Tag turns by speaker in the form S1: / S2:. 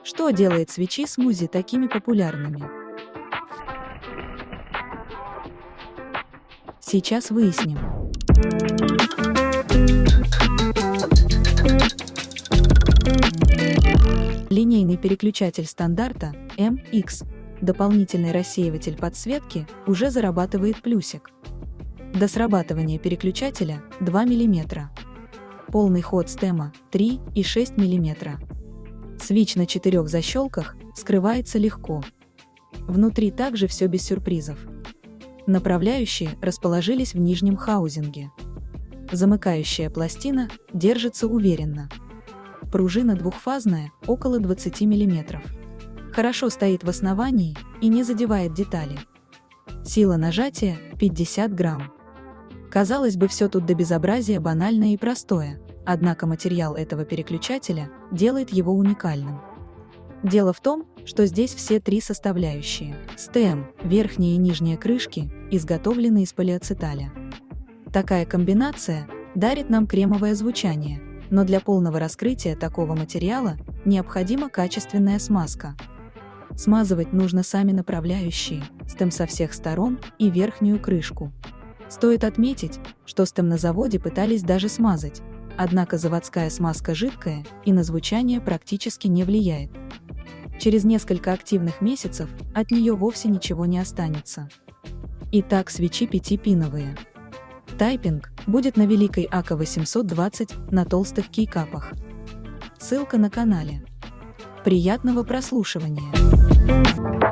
S1: Что делает свечи смузи такими популярными? Сейчас выясним. Линейный переключатель стандарта MX, дополнительный рассеиватель подсветки, уже зарабатывает плюсик. До срабатывания переключателя 2 мм. Полный ход стема 3,6 мм. Свич на 4 защелках скрывается легко. Внутри также все без сюрпризов. Направляющие расположились в нижнем хаузинге. Замыкающая пластина держится уверенно. Пружина двухфазная, около 20 мм. Хорошо стоит в основании и не задевает детали. Сила нажатия 50 грамм. Казалось бы, все тут до безобразия банальное и простое, однако материал этого переключателя делает его уникальным. Дело в том, что здесь все три составляющие. Стем, верхняя и нижняя крышки, изготовлены из полиацеталя. Такая комбинация дарит нам кремовое звучание, но для полного раскрытия такого материала необходима качественная смазка. Смазывать нужно сами направляющие, стем со всех сторон и верхнюю крышку. Стоит отметить, что стем на заводе пытались даже смазать, однако заводская смазка жидкая и на звучание практически не влияет. Через несколько активных месяцев от нее вовсе ничего не останется. Итак, свечи 5-пиновые. Тайпинг будет на великой АК-820 на толстых кейкапах. Ссылка на канале. Приятного прослушивания!